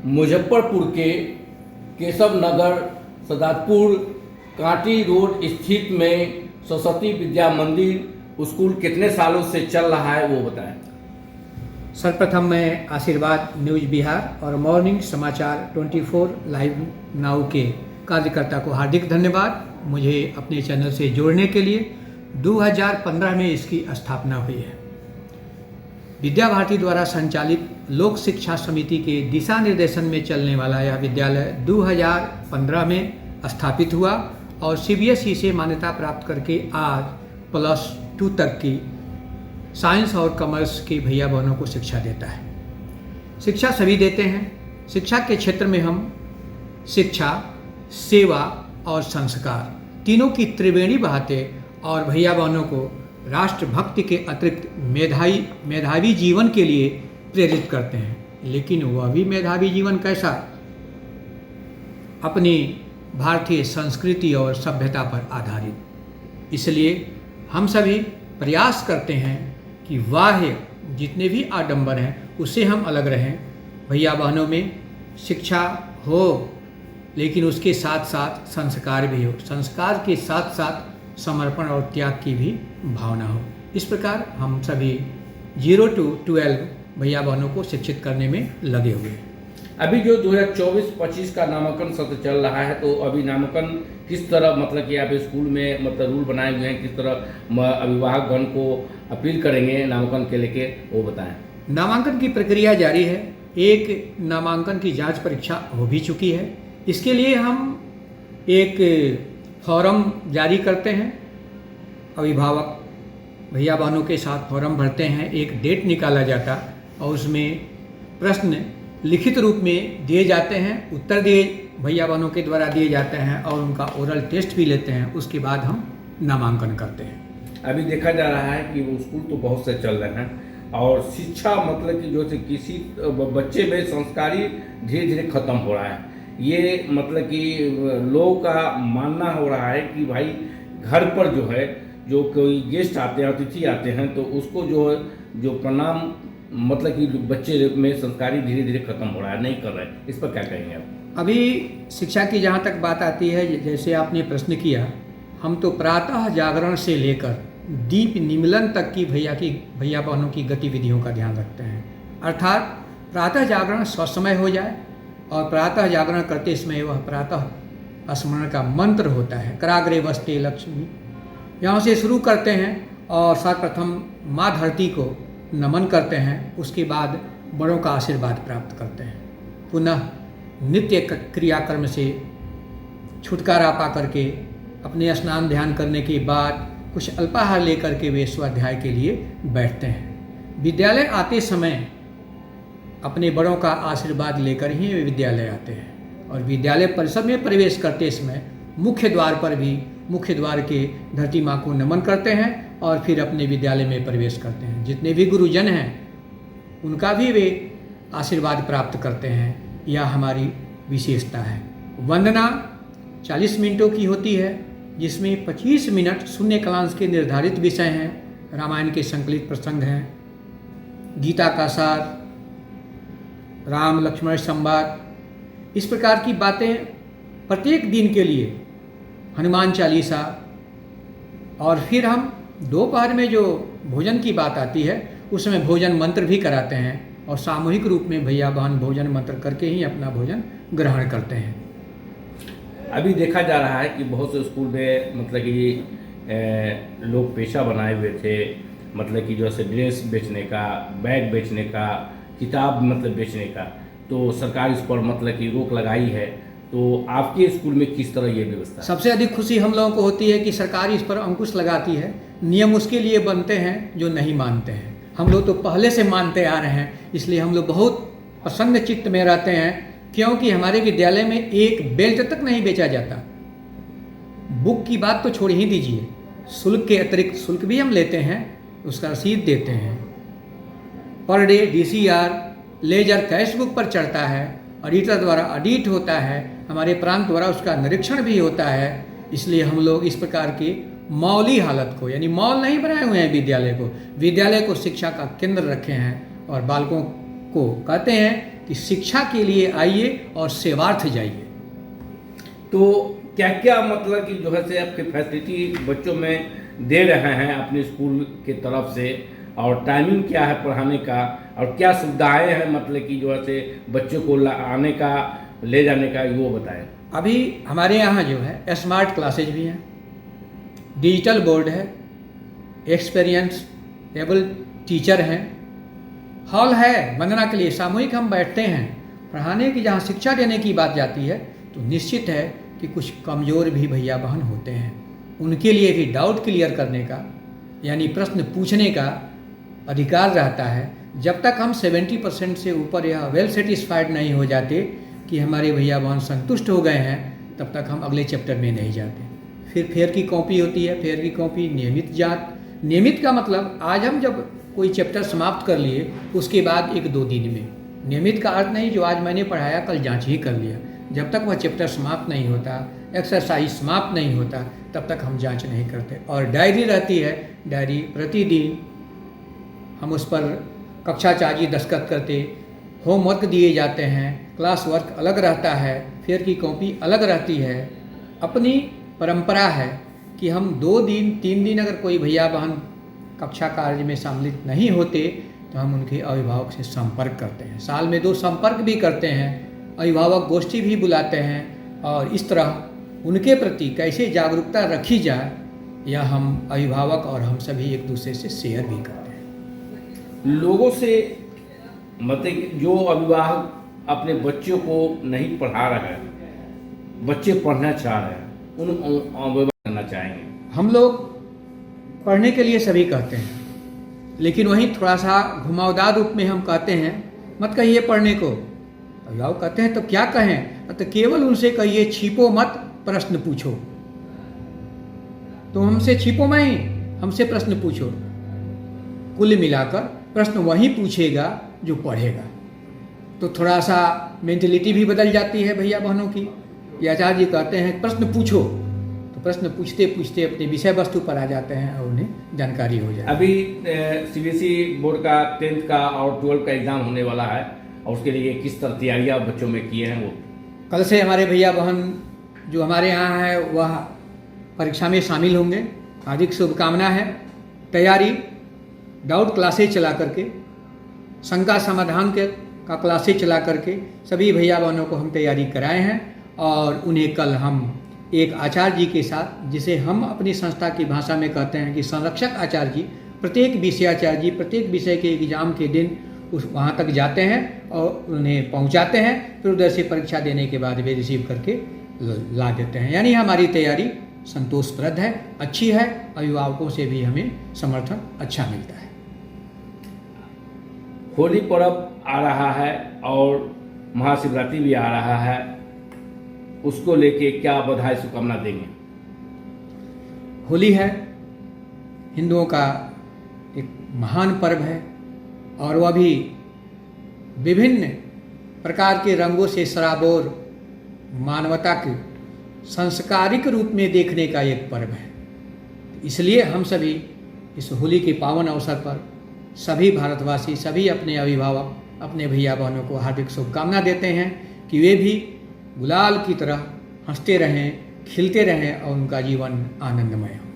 मुजफ्फरपुर के केशव नगर सदातपुर कांटी रोड स्थित में सरस्वती विद्या मंदिर स्कूल कितने सालों से चल रहा है वो बताएं। सर्वप्रथम मैं आशीर्वाद न्यूज बिहार और मॉर्निंग समाचार 24 लाइव नाउ के कार्यकर्ता को हार्दिक धन्यवाद मुझे अपने चैनल से जोड़ने के लिए। 2015 में इसकी स्थापना हुई है। विद्या भारती द्वारा संचालित लोक शिक्षा समिति के दिशा निर्देशन में चलने वाला यह विद्यालय 2015 में स्थापित हुआ और CBSE से मान्यता प्राप्त करके आज +2 तक की साइंस और कॉमर्स के भैया बहनों को शिक्षा देता है। शिक्षा सभी देते हैं। शिक्षा के क्षेत्र में हम शिक्षा, सेवा और संस्कार तीनों की त्रिवेणी बहाते और भैया बहनों को राष्ट्रभक्ति के अतिरिक्त मेधावी जीवन के लिए प्रेरित करते हैं। लेकिन वह भी मेधावी जीवन कैसा? अपनी भारतीय संस्कृति और सभ्यता पर आधारित। इसलिए हम सभी प्रयास करते हैं कि बाह्य जितने भी आडंबर हैं उससे हम अलग रहें। भैया बहनों में शिक्षा हो लेकिन उसके साथ साथ संस्कार भी हो, संस्कार के साथ साथ समर्पण और त्याग की भी भावना हो। इस प्रकार हम सभी 0 to 12 भैया बहनों को शिक्षित करने में लगे हुए हैं। अभी जो 2024-25 का नामांकन सत्र चल रहा है, तो अभी नामांकन किस तरह मतलब कि आप स्कूल में मतलब रूल बनाए हुए हैं, किस तरह अभिभावकगण को अपील करेंगे नामांकन के लेके वो बताएं। नामांकन की प्रक्रिया जारी है। एक नामांकन की जांच परीक्षा हो भी चुकी है। इसके लिए हम एक फॉर्म जारी करते हैं। अभिभावक भैया बहनों के साथ फॉर्म भरते हैं। एक डेट निकाला जाता और उसमें प्रश्न लिखित रूप में दिए जाते हैं, उत्तर दिए भैया बहनों के द्वारा दिए जाते हैं और उनका ओरल टेस्ट भी लेते हैं। उसके बाद हम नामांकन करते हैं। अभी देखा जा रहा है कि वो स्कूल तो बहुत से चल रहे हैं और शिक्षा मतलब कि जो से किसी बच्चे में संस्कारी धीरे धीरे खत्म हो रहा है। ये मतलब कि लोगों का मानना हो रहा है कि भाई घर पर जो है जो कोई गेस्ट आते हैं, अतिथि आते हैं, तो उसको जो है जो प्रणाम मतलब कि बच्चे में संस्कारी धीरे धीरे खत्म हो रहा है, नहीं कर रहे हैं। इस पर क्या कहेंगे आप? अभी शिक्षा की जहाँ तक बात आती है, जैसे आपने प्रश्न किया, हम तो प्रातः जागरण से लेकर दीप निमिलन तक की भैया बहनों की गतिविधियों का ध्यान रखते हैं। अर्थात प्रातः जागरण स्वसमय हो जाए और प्रातः जागरण करते समय वह प्रातः स्मरण का मंत्र होता है, कराग्रे वस्ते लक्ष्मी। यहाँ से शुरू करते हैं और सर्वप्रथम माँ धरती को नमन करते हैं। उसके बाद बड़ों का आशीर्वाद प्राप्त करते हैं। पुनः नित्य क्रियाकर्म से छुटकारा पा करके अपने स्नान ध्यान करने के बाद कुछ अल्पाहार लेकर के वे स्वाध्याय के लिए बैठते हैं। विद्यालय आते समय अपने बड़ों का आशीर्वाद लेकर ही वे विद्यालय आते हैं और विद्यालय परिसर में प्रवेश करते समय मुख्य द्वार पर भी मुख्य द्वार के धरती माँ को नमन करते हैं और फिर अपने विद्यालय में प्रवेश करते हैं। जितने भी गुरुजन हैं उनका भी वे आशीर्वाद प्राप्त करते हैं। यह हमारी विशेषता है। वंदना 40 मिनटों की होती है, जिसमें 25 मिनट शून्य कालांश के निर्धारित विषय हैं। रामायण के संकलित प्रसंग हैं, गीता का सार, राम लक्ष्मण संवाद, इस प्रकार की बातें प्रत्येक दिन के लिए, हनुमान चालीसा। और फिर हम दोपहर में जो भोजन की बात आती है उसमें भोजन मंत्र भी कराते हैं और सामूहिक रूप में भैया बहन भोजन मंत्र करके ही अपना भोजन ग्रहण करते हैं। अभी देखा जा रहा है कि बहुत से स्कूल में मतलब कि लोग पेशा बनाए हुए थे, मतलब कि जैसे ड्रेस बेचने का, बैग बेचने का, किताब मतलब बेचने का, तो सरकार इस पर मतलब कि रोक लगाई है। तो आपके स्कूल में किस तरह ये व्यवस्था? सबसे अधिक खुशी हम लोगों को होती है कि सरकार इस पर अंकुश लगाती है। नियम उसके लिए बनते हैं जो नहीं मानते हैं। हम लोग तो पहले से मानते आ रहे हैं, इसलिए हम लोग बहुत प्रसन्न चित्त में रहते हैं, क्योंकि हमारे विद्यालय में एक बेल्ट तक नहीं बेचा जाता। बुक की बात तो छोड़ ही दीजिए, शुल्क के अतिरिक्त शुल्क भी हम लेते हैं, उसका रसीद देते हैं। पर day DCR ledger cash book पर चढ़ता है, ऑडिटर द्वारा ऑडिट होता है, हमारे प्रांत द्वारा उसका निरीक्षण भी होता है। इसलिए हम लोग इस प्रकार की मौली हालत को, यानी मॉल नहीं बनाए हुए हैं विद्यालय को शिक्षा का केंद्र रखे हैं और बालकों को कहते हैं कि शिक्षा के लिए आइए और सेवार्थ जाइए। तो क्या क्या मतलब कि जो है से आपके फैसिलिटी बच्चों में दे रहे हैं अपने स्कूल के तरफ से, और टाइमिंग क्या है पढ़ाने का, और क्या सुविधाएं हैं मतलब कि जो है से बच्चों को आने का ले जाने का, वो बताएं। अभी हमारे यहाँ जो है स्मार्ट क्लासेज भी हैं, डिजिटल बोर्ड है, एक्सपीरियंस एबल टीचर हैं, हॉल है वंदना के लिए, सामूहिक हम बैठते हैं पढ़ाने की। जहाँ शिक्षा देने की बात जाती है तो निश्चित है कि कुछ कमज़ोर भी भैया बहन होते हैं, उनके लिए भी डाउट क्लियर करने का यानी प्रश्न पूछने का अधिकार रहता है। जब तक हम 70% से ऊपर या वेल सेटिस्फाइड नहीं हो जाते कि हमारे भैया बहन संतुष्ट हो गए हैं, तब तक हम अगले चैप्टर में नहीं जाते। फिर फेयर की कॉपी होती है, फेयर की कॉपी, नियमित जांच। नियमित का मतलब आज हम जब कोई चैप्टर समाप्त कर लिए उसके बाद 1-2 दिन में, नियमित का अर्थ नहीं जो आज मैंने पढ़ाया कल जांच ही कर लिया। जब तक वह चैप्टर समाप्त नहीं होता, एक्सरसाइज समाप्त नहीं होता, तब तक हम जांच नहीं करते। और डायरी रहती है, डायरी प्रतिदिन हम उस पर कक्षा चार्जी दस्तखत करते, होमवर्क दिए जाते हैं, क्लास वर्क अलग रहता है, फेयर की कॉपी अलग रहती है। अपनी परंपरा है कि हम 2 दिन 3 दिन अगर कोई भैया बहन कक्षा कार्य में सम्मिलित नहीं होते तो हम उनके अभिभावक से संपर्क करते हैं। साल में 2 संपर्क भी करते हैं, अभिभावक गोष्ठी भी बुलाते हैं, और इस तरह उनके प्रति कैसे जागरूकता रखी जाए यह हम अभिभावक और हम सभी एक दूसरे से शेयर भी करते हैं। लोगों से मतलब जो अभिभावक अपने बच्चों को नहीं पढ़ा रहे हैं, बच्चे पढ़ना चाह रहे हैं, उन अभिभावक करना चाहेंगे। हम लोग पढ़ने के लिए सभी कहते हैं, लेकिन वहीं थोड़ा सा घुमावदार रूप में हम कहते हैं मत कहिए पढ़ने को। अभिभावक कहते हैं तो क्या कहें, तो केवल उनसे कहिए छिपो मत, प्रश्न पूछो। तो हमसे छिपो नहीं, हमसे प्रश्न पूछो। कुल मिलाकर प्रश्न वही पूछेगा जो पढ़ेगा। तो थोड़ा सा मेंटलिटी भी बदल जाती है भैया बहनों की। ये आचार्य जी कहते हैं प्रश्न पूछो, तो प्रश्न पूछते पूछते अपने विषय वस्तु पर आ जाते हैं और उन्हें जानकारी हो जाए। अभी सीबीएसई बोर्ड का 10th का और 12th का एग्जाम होने वाला है, और उसके लिए किस तरह तैयारियां बच्चों में किए हैं वो? कल से हमारे भैया बहन जो हमारे यहाँ है वह परीक्षा में शामिल होंगे। हार्दिक शुभकामना है। तैयारी डाउट क्लासेज चला करके, शंका समाधान का क्लासेज चला करके सभी भैया बहनों को हम तैयारी कराए हैं, और उन्हें कल हम एक आचार्य जी के साथ, जिसे हम अपनी संस्था की भाषा में कहते हैं कि संरक्षक आचार्य जी, प्रत्येक विषयाचार्य जी प्रत्येक विषय के एग्जाम के दिन वहाँ तक जाते हैं और उन्हें पहुँचाते हैं, फिर उधर से परीक्षा देने के बाद वे रिसीव करके ला देते हैं। यानी हमारी तैयारी संतोषप्रद है, अच्छी है, अभिभावकों से भी हमें समर्थन अच्छा मिलता है। होली पर्व आ रहा है और महाशिवरात्रि भी आ रहा है, उसको लेके क्या बधाई शुभकामना देंगे? होली है हिंदुओं का एक महान पर्व है, और वह भी विभिन्न प्रकार के रंगों से सराबोर मानवता के संस्कारिक रूप में देखने का एक पर्व है। इसलिए हम सभी इस होली के पावन अवसर पर सभी भारतवासी, सभी अपने अभिभावक, अपने भैया बहनों को हार्दिक शुभकामना देते हैं कि वे भी गुलाल की तरह हंसते रहें, खिलते रहें और उनका जीवन आनंदमय हो।